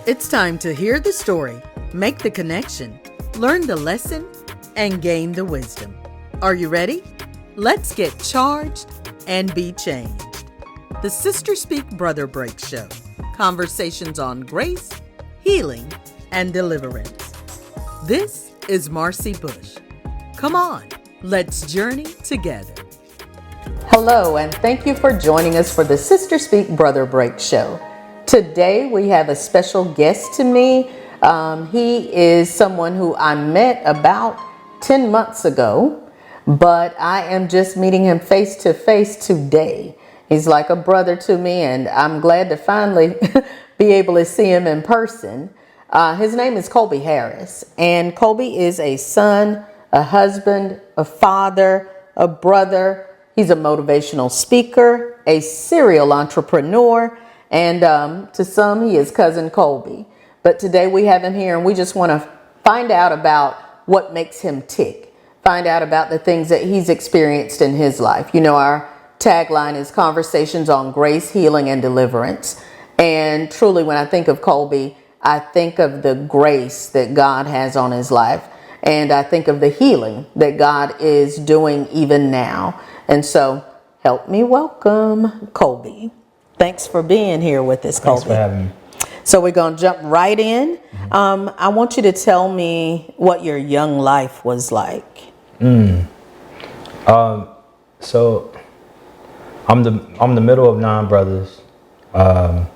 It's time to hear the story, make the connection, learn the lesson, and gain the wisdom. Are you ready? Let's get charged and be changed. The Sister Speak Brother Break Show. Conversations on grace, healing, and deliverance. This is Marcy Bush. Come on, let's journey together. Hello, and thank you for joining us for the Sister Speak Brother Break Show. Today we have a special guest to me. He is someone who I met about 10 months ago, but I am just meeting him face to face today. He's like a brother to me, and I'm glad to finally be able to see him in person. His name is Colby Harris, and Colby is a son, a husband, a father, a brother. He's a motivational speaker, a serial entrepreneur, and to some, he is Cousin Colby. But today we have him here, and we just want to find out about what makes him tick, find out about the things that he's experienced in his life. You know, our tagline is Conversations on Grace, Healing, and Deliverance. And truly, when I think of Colby, I think of the grace that God has on his life. And I think of the healing that God is doing even now. And so, help me welcome Colby. Thanks for being here with us, Colby. Thanks for having me. So we're going to jump right in. I want you to tell me what your young life was like. So I'm the middle of 9 brothers. My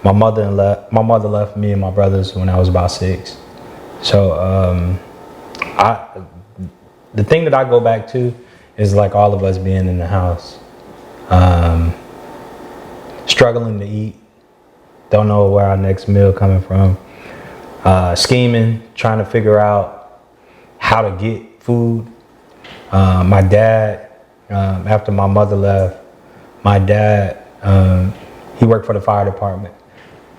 mother left me and my brothers when I was about 6. So the thing that I go back to is like all of us being in the house, struggling to eat, don't know where our next meal coming from, scheming, trying to figure out how to get food. My dad, after my mother left, my dad, he worked for the fire department.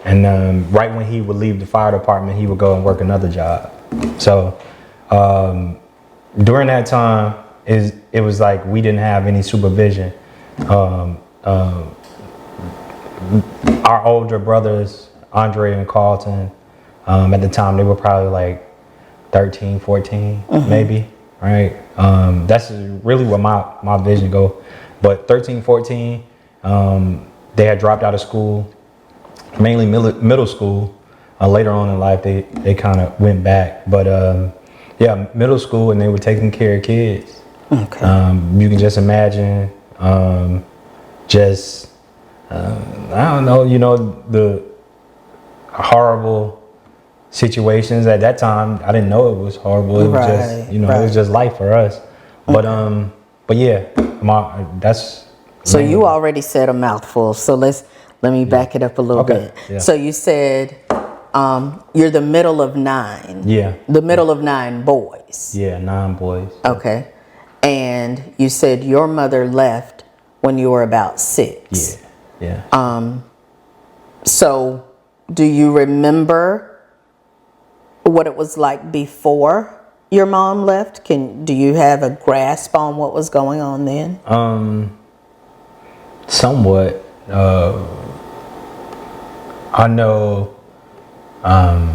And right when he would leave the fire department, he would go and work another job. So during that time, it was like we didn't have any supervision. Our older brothers, Andre and Carlton, at the time, they were probably like 13, 14, maybe, right? That's really where my vision go. But 13, 14, they had dropped out of school, mainly middle school. Later on in life, they kind of went back. But yeah, middle school, and they were taking care of kids. Okay. You can just imagine, I don't know, you know, the horrible situations at that time. I didn't know it was horrible. It was just, you know, it was just life for us. Okay. But yeah, that's. So you already said a mouthful. So let me back it up a little bit. Yeah. So you said you're the middle of 9. Yeah. The middle of 9 boys. Yeah, 9 boys. Okay. And you said your mother left when you were about 6. Yeah. So do you remember what it was like before your mom left? Do you have a grasp on what was going on then? Somewhat. I know I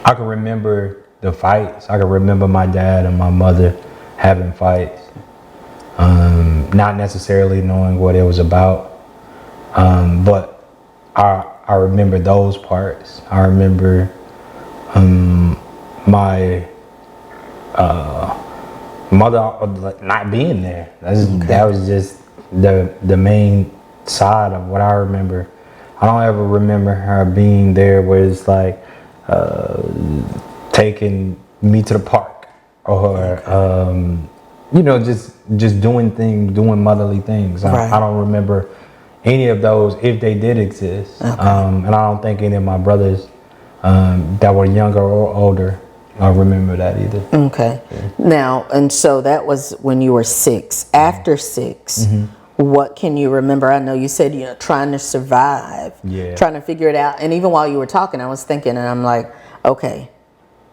can remember the fights. I can remember my dad and my mother having fights. Not necessarily knowing what it was about. But I remember those parts. I remember my mother not being there. That was just the main side of what I remember. I don't ever remember her being there where it's like taking me to the park or you know, just doing motherly things. Right. I don't remember any of those if they did exist. Okay. And I don't think any of my brothers that were younger or older remember that either. Okay. Yeah. Now, and so that was when you were 6. After 6, what can you remember? I know you said, you know, trying to survive, trying to figure it out. And even while you were talking, I was thinking, and I'm like, okay,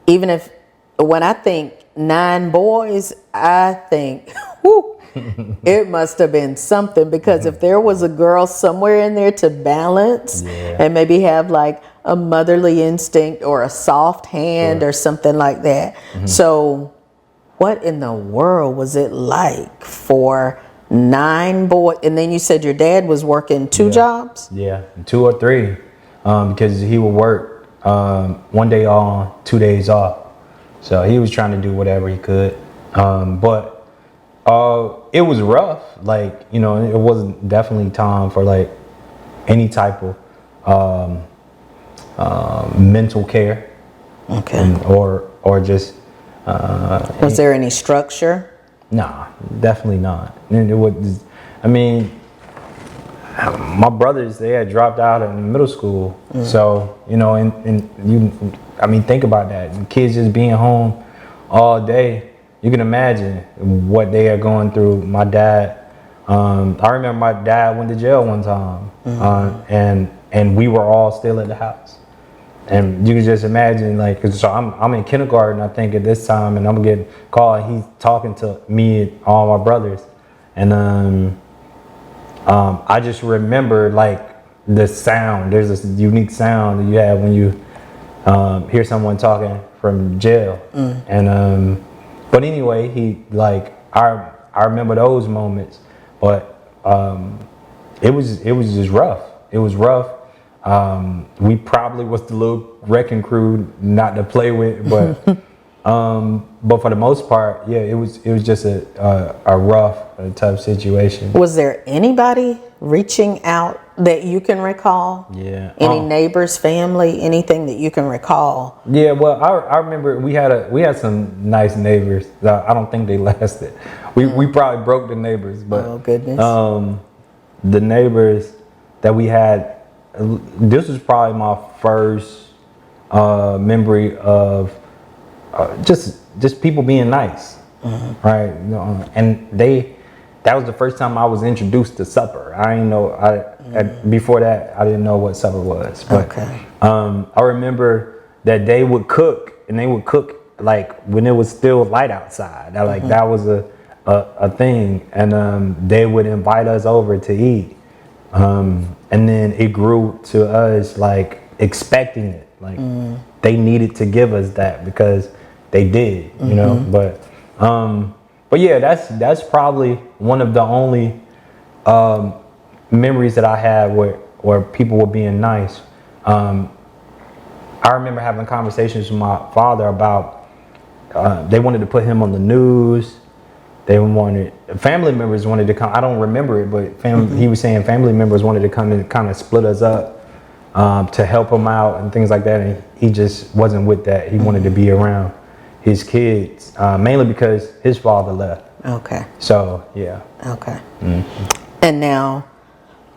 even if, when I think 9 boys, I think, whoo, it must have been something, because if there was a girl somewhere in there to balance and maybe have like a motherly instinct or a soft hand or something like that. So what in the world was it like for 9 boys? And then you said your dad was working 2 jobs? Yeah, 2 or 3, because he would work 1 day on, 2 days off. So he was trying to do whatever he could. But it was rough. Like, you know, it wasn't definitely time for like any type of mental care. Okay. Or just. Was there any structure? Nah, definitely not. And it was, I mean, my brothers, they had dropped out in middle school. So, you know, and you, I mean, think about that. The kids just being home all day. You can imagine what they are going through. My dad, I remember my dad went to jail one time, and we were all still at the house. And you can just imagine, like, so I'm in kindergarten, I think, at this time, and I'm getting called. He's talking to me and all my brothers, and I just remember like the sound. There's this unique sound that you have when you hear someone talking from jail, and but anyway, he like I remember those moments, but it was just rough. It was rough. We probably was the little wrecking crew not to play with, but for the most part, yeah, it was just a rough, tough situation. Was there anybody reaching out that you can recall? Yeah. Any neighbors, family, anything that you can recall? Yeah, well, I remember we had some nice neighbors. I don't think they lasted. We probably broke the neighbors, but oh goodness. The neighbors that we had. This was probably my first memory of just people being nice, right? And that was the first time I was introduced to supper. I didn't know. Before that, I didn't know what supper was. But I remember that they would cook, and they would cook like when it was still light outside. That was a thing, and they would invite us over to eat. And then it grew to us like expecting it, like they needed to give us that because they did, you know. But yeah, that's probably one of the only memories that I have where people were being nice. I remember having conversations with my father about they wanted to put him on the news. Family members wanted to come. I don't remember it, but he was saying family members wanted to come and kind of split us up to help him out and things like that. And he just wasn't with that. He wanted to be around his kids, mainly because his father left. Okay. So, yeah. Okay. And now,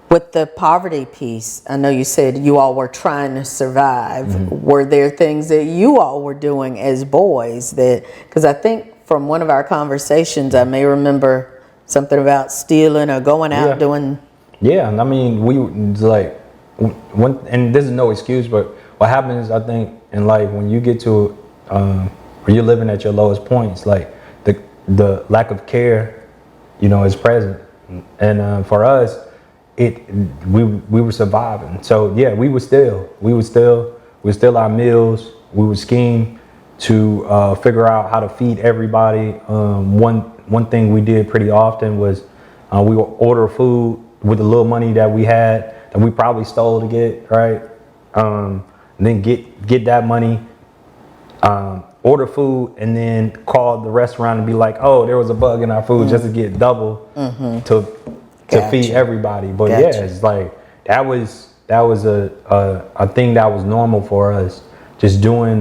with the poverty piece, I know you said you all were trying to survive. Were there things that you all were doing as boys that, because I think from one of our conversations, I may remember something about stealing or going out doing. Yeah, I mean, we like, and this is no excuse, but what happens, I think, in life when you get to where you're living at your lowest points, like the lack of care, you know, is present. And for us, we were surviving. So yeah, we would steal our meals. We would scheme to figure out how to feed everybody. One thing we did pretty often was we would order food with the little money that we had that we probably stole to get, right? And then get that money, order food, and then call the restaurant and be like, oh, there was a bug in our food, just to get double to feed everybody. But yeah, it's like that was a thing that was normal for us. Just doing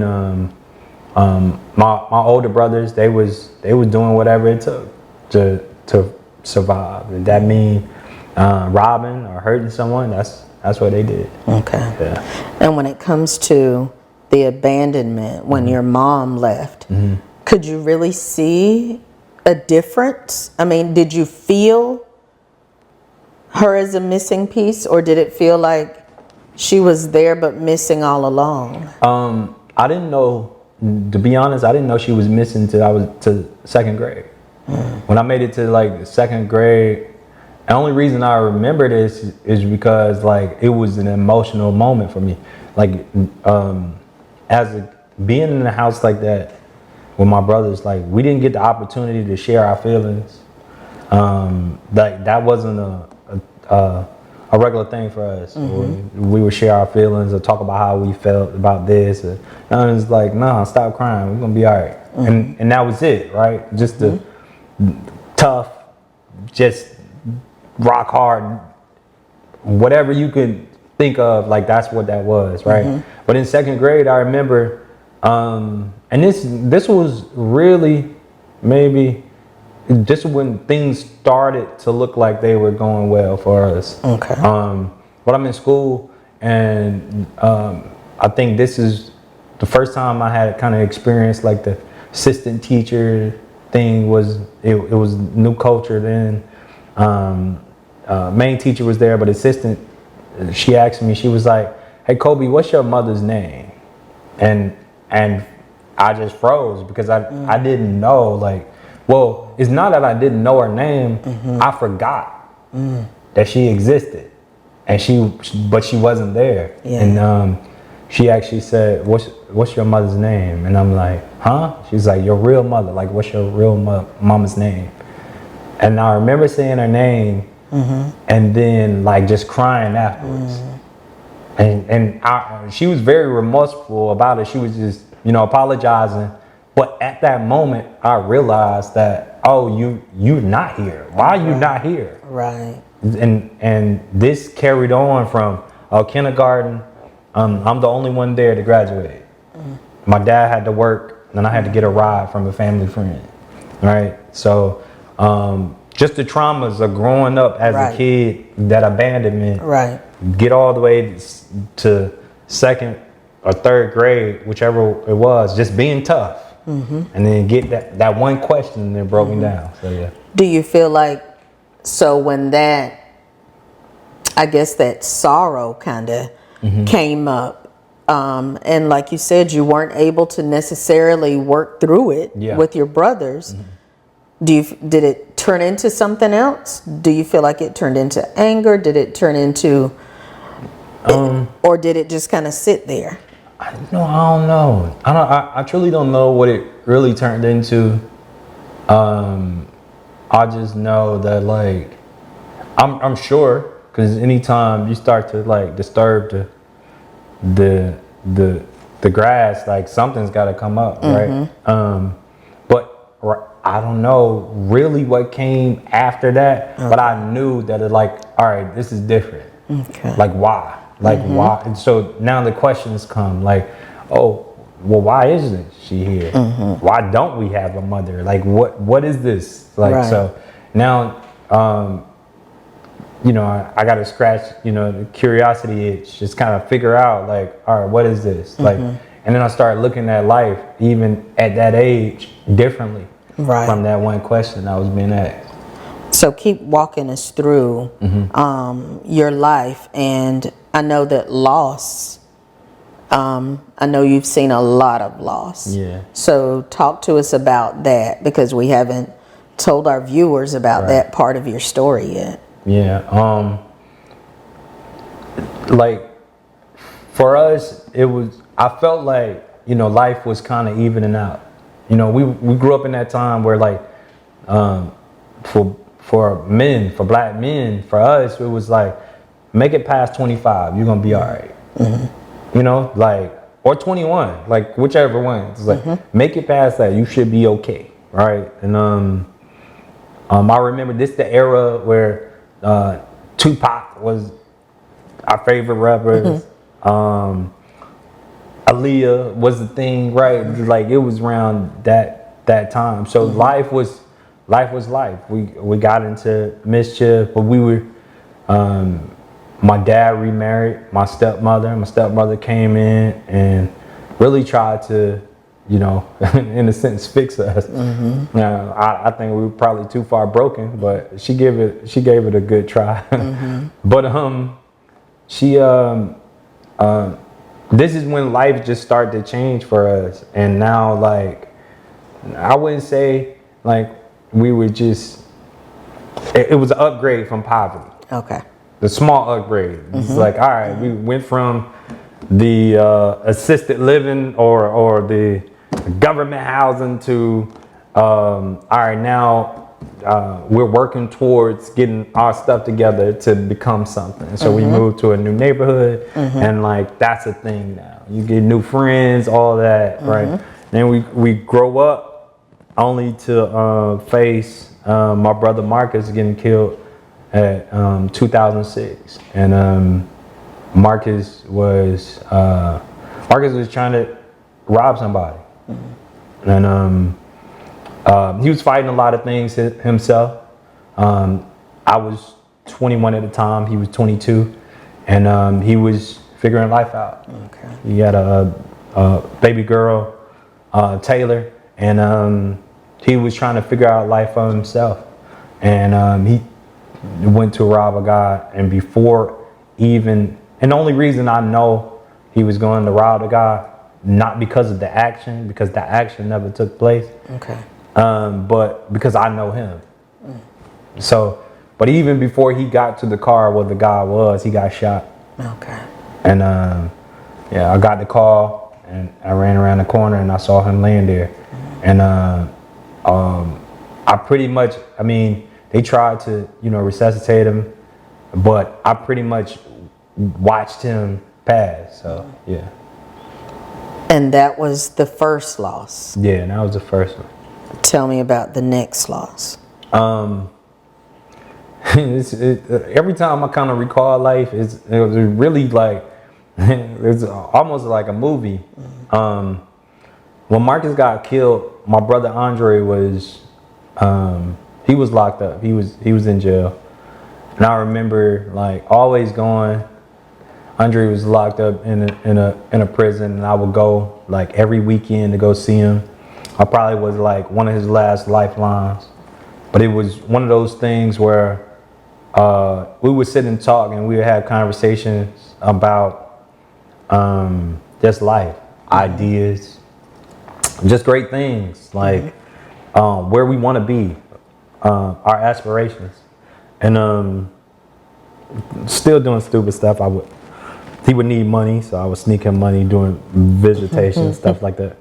my older brothers, they was doing whatever it took to survive. Did that mean robbing or hurting someone? That's what they did. Okay. Yeah. And when it comes to the abandonment, when your mom left, could you really see a difference? I mean, did you feel her as a missing piece, or did it feel like she was there but missing all along? I didn't know. To be honest, I didn't know she was missing till I was to second grade. When I made it to like second grade, The only reason I remember this is because like it was an emotional moment for me. Like being in a house like that with my brothers, like we didn't get the opportunity to share our feelings. Like that wasn't a regular thing for us. We would share our feelings or talk about how we felt about this. And it's like, nah, stop crying. We're gonna be all right. And that was it, right? Just the tough, just rock hard, whatever you could think of, like that's what that was, right? But in second grade, I remember, and this was really maybe just when things started to look like they were going well for us. Okay. But I'm in school, and I think this is the first time I had kind of experienced like the assistant teacher thing. It was new culture then. Main teacher was there, but assistant, she asked me, she was like, "Hey Colby, what's your mother's name?" And I just froze because I didn't know, like, well, it's not that I didn't know her name, I forgot that she existed, and but she wasn't there. And she actually said, what's your mother's name? And I'm like, huh? She's like, your real mother, like what's your real mama's name? And I remember saying her name, and then like just crying afterwards. And she was very remorseful about it. She was just, apologizing. But at that moment, I realized that, oh, you're not here. Why are you not here? Right. And this carried on from kindergarten. I'm the only one there to graduate. My dad had to work, and I had to get a ride from a family friend. Right. So just the traumas of growing up as a kid, that abandonment. Right. Get all the way to second or third grade, whichever it was, just being tough. And then get that one question that broke me down. So yeah. Do you feel like, so when that, I guess that sorrow kind of came up, and like you said, you weren't able to necessarily work through it with your brothers. Did it turn into something else? Do you feel like it turned into anger? Did it turn into, or did it just kind of sit there? I don't know. I truly don't know what it really turned into. I just know that like I'm sure, because anytime you start to like disturb the grass, like something's got to come up, right? But I don't know really what came after that, but I knew that it like, all right, this is different. Like why? Like why? And so now the questions come like, oh, well, why isn't she here? Why don't we have a mother? Like what is this? Like, so now, I got to scratch, the curiosity itch, just kind of figure out like, all right, what is this? Like, and then I started looking at life, even at that age, differently from that one question I was being asked. So keep walking us through your life. And I know that loss, I know you've seen a lot of loss. Yeah. So talk to us about that, because we haven't told our viewers about that part of your story yet. Yeah. Like for us, I felt like, life was kind of evening out. We grew up in that time where like, for black men, for us, it was like, make it past 25, you're gonna be all right. Like, or 21, like whichever one. It's like, make it past that, you should be okay, right? And I remember this the era where Tupac was our favorite rappers. Aaliyah was the thing, right? Like it was around that time. So life was life. We got into mischief, but we were. My dad remarried my stepmother. My stepmother came in and really tried to, in a sense, fix us. Now, I think we were probably too far broken, but she gave it a good try. But this is when life just started to change for us, and now like I wouldn't say like we were just it was an upgrade from poverty. Okay. The small upgrade. It's like, all right, we went from the assisted living or the government housing to, all right, now we're working towards getting our stuff together to become something. So we moved to a new neighborhood, and like that's a thing now. You get new friends, all that, right? Then we grow up only to face my brother Marcus getting killed at 2006, and Marcus was trying to rob somebody, and he was fighting a lot of things himself. I was 21 at the time. He was 22, and he was figuring life out. Okay. He had a baby girl, Taylor, and he was trying to figure out life for himself. And he went to rob a guy, and before even, and the only reason I know he was going to rob the guy, not because of the action, because the action never took place. Okay. But because I know him. So, but even before he got to the car where the guy was, he got shot. Okay. And yeah, I got the call and I ran around the corner and I saw him laying there. And I pretty much, I mean, they tried to, resuscitate him, but I pretty much watched him pass. So, yeah. And that was the first loss. Yeah, that was the first one. Tell me about the next loss. Every time I kind of recall life, it was really like, it's almost like a movie. When Marcus got killed, my brother Andre was, he was locked up. He was in jail. And I remember like always going, Andre was locked up in a prison, and I would go like every weekend to go see him. I probably was like one of his last lifelines, but it was one of those things where we would sit and talk, and we would have conversations about just life, ideas, just great things, like where we want to be, our aspirations, and still doing stupid stuff. He would need money, so I would sneak him money doing visitation, stuff like that.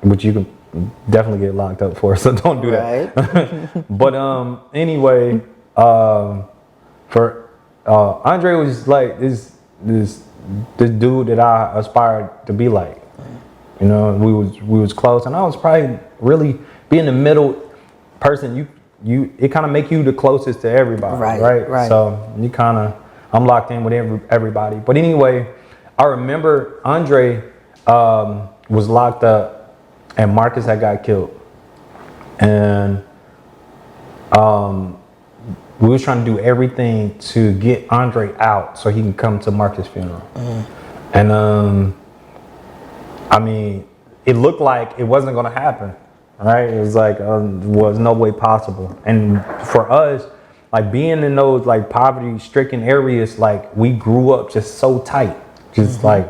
Which you can definitely get locked up for, so don't do that. But anyway, for Andre was like this dude that I aspired to be like. We was close, and I was probably really being the middle person. It kind of make you the closest to everybody, right? So you kind of, I'm locked in with everybody. But anyway, I remember Andre was locked up, and Marcus had got killed, and we was trying to do everything to get Andre out so he can come to Marcus' funeral. And I mean, it looked like it wasn't gonna happen, right? It was like was no way possible. And for us, like being in those like poverty-stricken areas, like we grew up just so tight, just like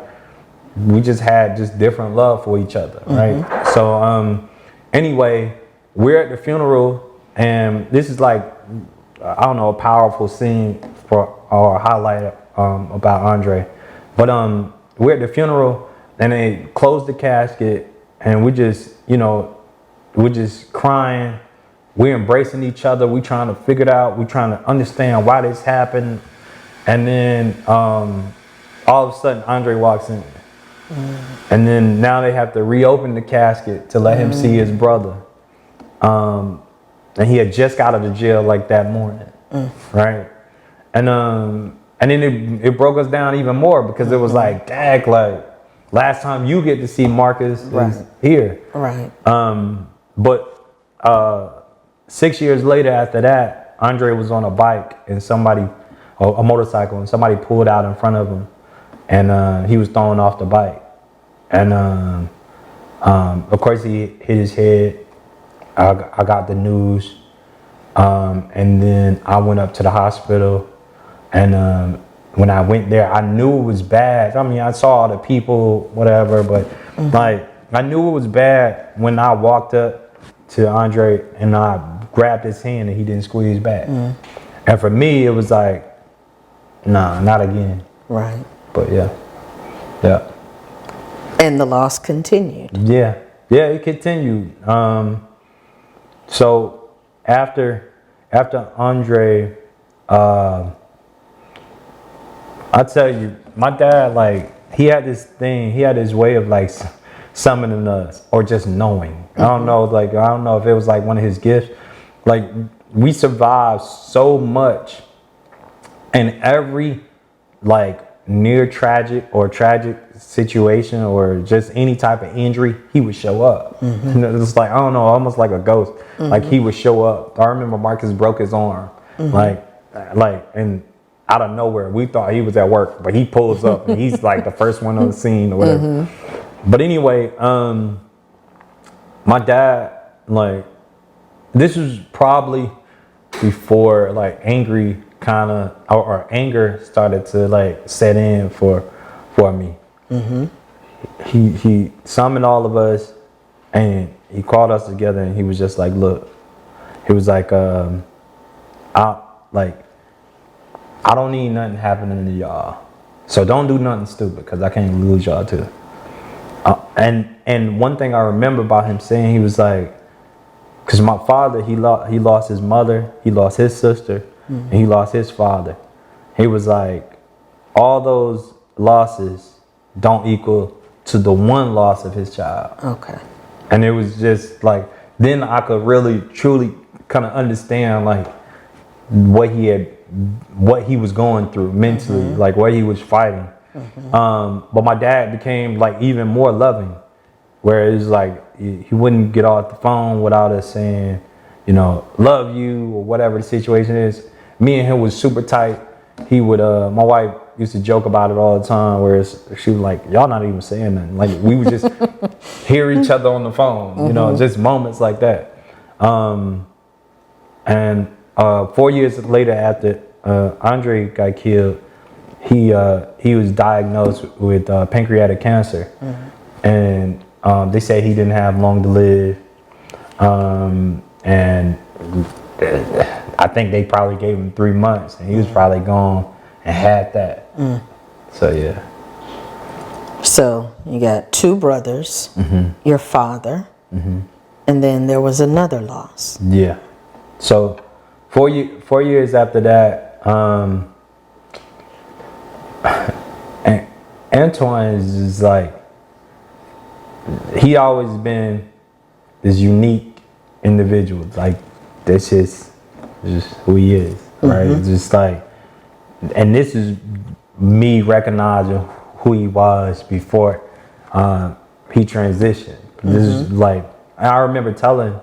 we just had just different love for each other, right? So anyway, we're at the funeral, and this is like, I don't know, a powerful scene for our highlight about Andre. But we're at the funeral, and they closed the casket, and we just, we're just crying. We're embracing each other. We're trying to figure it out. We're trying to understand why this happened. And then all of a sudden, Andre walks in. And then now they have to reopen the casket to let him see his brother. And he had just got out of jail like that morning, right? And then it broke us down even more, because it was like, dang, like last time you get to see Marcus is here. Right. But 6 years later after that, Andre was on a bike and a motorcycle, and somebody pulled out in front of him, and he was thrown off the bike. And of course he hit his head. I got the news, and then I went up to the hospital, and when I went there, I knew it was bad. I mean, I saw all the people, whatever, but like I knew it was bad when I walked up to Andre and I grabbed his hand and he didn't squeeze back. And for me, it was like, nah, not again. Right. But yeah. And the loss continued. Yeah, it continued. So after Andre, I tell you, my dad, like, he had this thing, he had his way of like summoning us or just knowing. I don't know if it was like one of his gifts. Like, we survived so much, and every like near tragic or tragic situation or just any type of injury, he would show up. And it was like, I don't know, almost like a ghost. Like, he would show up. I remember Marcus broke his arm, like, and out of nowhere, we thought he was at work, but he pulls up and he's like the first one on the scene or whatever. But anyway, my dad, like, this was probably before like angry kind of or anger started to like set in for me. He summoned all of us and he called us together and he was just like, look, he was like, I don't need nothing happening to y'all, so don't do nothing stupid because I can't lose y'all too. And one thing I remember about him saying, he was like, because my father, he lost his mother, he lost his sister, and he lost his father. He was like, all those losses don't equal to the one loss of his child. Okay. And it was just like, then I could really, truly kind of understand like what he was going through mentally, like what he was fighting. But my dad became like even more loving, where it was like he wouldn't get off the phone without us saying, you know, love you or whatever the situation is. Me and him was super tight. He would, my wife used to joke about it all the time, whereas she was like, y'all not even saying nothing. Like, we would just hear each other on the phone, you know, just moments like that. And 4 years later, after Andre got killed, he was diagnosed with pancreatic cancer. And they said he didn't have long to live. And I think they probably gave him 3 months, and he was probably gone and had that. So yeah. So you got two brothers, your father, and then there was another loss. Yeah. So 4 years after that, Antoine is just like, he always been this unique individual. Like, that's just who he is, right? It's just like, and this is me recognizing who he was before he transitioned. This is like, I remember telling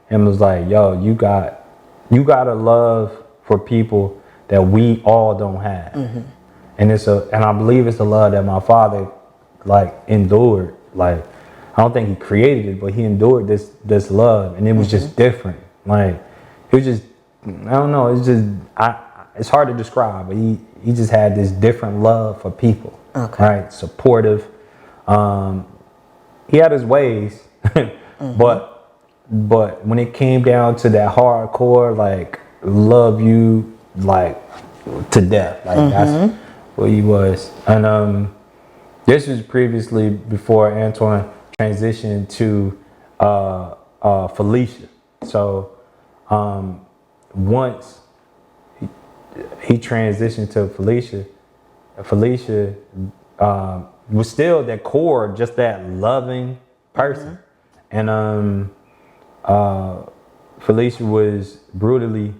him, was like, yo, you got a love for people that we all don't have. And and I believe it's a love that my father like endured. Like, I don't think he created it, but he endured this love, and it was just different. Like, it was just, I don't know, it's just, it's hard to describe, but he just had this different love for people. Okay. Right? Supportive. He had his ways, but when it came down to that hardcore, like, love you like to death, like that's what he was. And this was previously before Antoine transitioned to Felicia. So once he transitioned to Felicia was still that core, just that loving person. And Felicia was brutally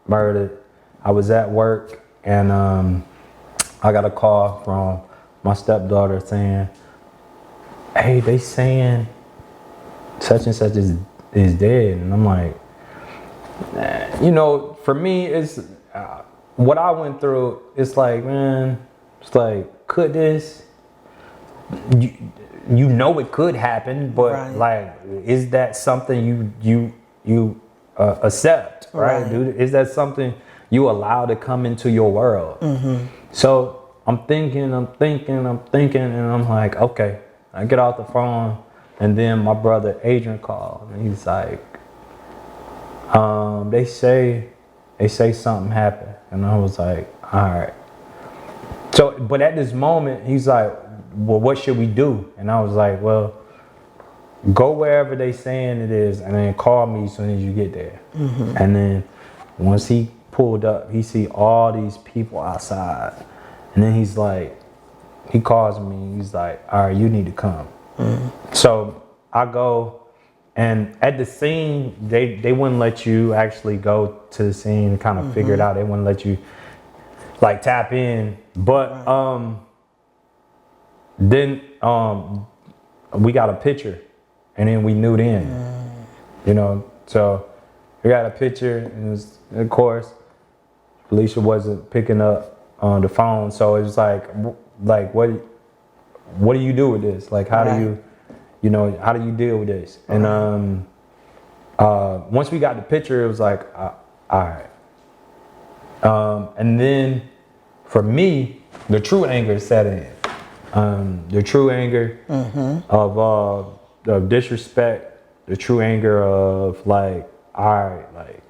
murdered. I was at work, and I got a call from my stepdaughter saying, hey, they saying such and such is dead. And I'm like, you know, for me, it's what I went through. It's like, man, it's like, could this, you know, it could happen, but like, is that something you accept, right, dude? Is that something you allow to come into your world? So I'm thinking, and I'm like, okay. I get off the phone, and then my brother Adrian called, and he's like, They say something happened, and I was like, all right. So, but at this moment, he's like, well, what should we do? And I was like, well, go wherever they saying it is, and then call me as soon as you get there. And then once he pulled up, he see all these people outside, and then he's like, he calls me. He's like, all right, you need to come. So I go, and at the scene, they wouldn't let you actually go to the scene and kind of figure it out. They wouldn't let you like tap in. But then we got a picture, and then we knew then, you know. So we got a picture, and it was, of course, Felicia wasn't picking up on the phone. So it was like what do you do with this? Like, how do you know, how do you deal with this? And once we got the picture, it was like, all right. And then for me, the true anger set in. The true anger of disrespect, the true anger of like, all right, like,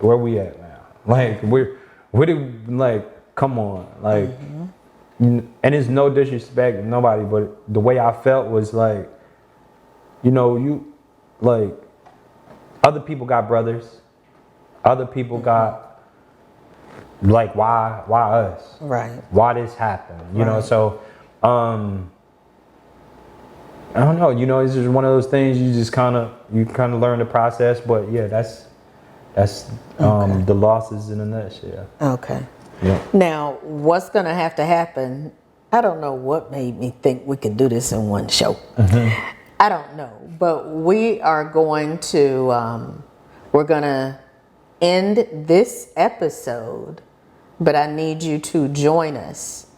where we at now? Like, where do, like, come on, like, and it's no disrespect to nobody, but the way I felt was like, you know, you, like, other people got brothers, other people got, like, why us? Right. Why this happened? You know, so, I don't know, you know, it's just one of those things you kind of learn the process, but yeah, that's the losses in a nutshell. Okay. Yeah. Now, what's going to happen? I don't know what made me think we could do this in one show. I don't know, but we are going to, we're going to end this episode, but I need you to join us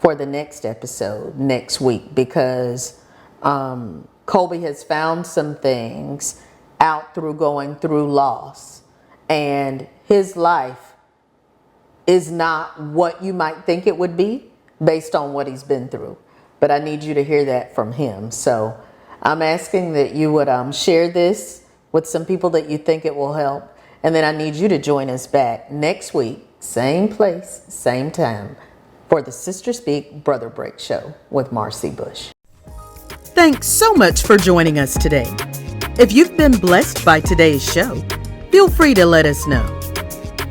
for the next episode next week, because Colby has found some things out through going through loss, and his life is not what you might think it would be based on what he's been through. But I need you to hear that from him. So I'm asking that you would share this with some people that you think it will help. And then I need you to join us back next week, same place, same time, for the Sister Speak Brother Break show with Marcy Bush. Thanks so much for joining us today. If you've been blessed by today's show, feel free to let us know.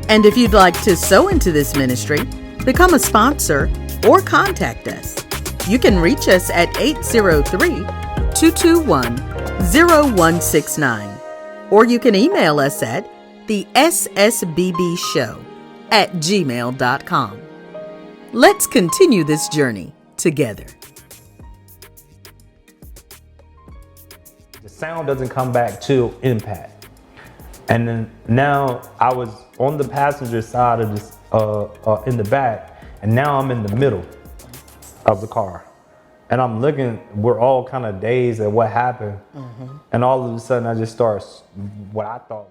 And if you'd like to sow into this ministry, become a sponsor, or contact us, you can reach us at 803-221-0169. Or you can email us at the ssbbshow@gmail.com. Let's continue this journey together. The sound doesn't come back till impact. And then now I was on the passenger side of this, in the back, and now I'm in the middle of the car. And I'm looking, we're all kind of dazed at what happened. And all of a sudden I just start what I thought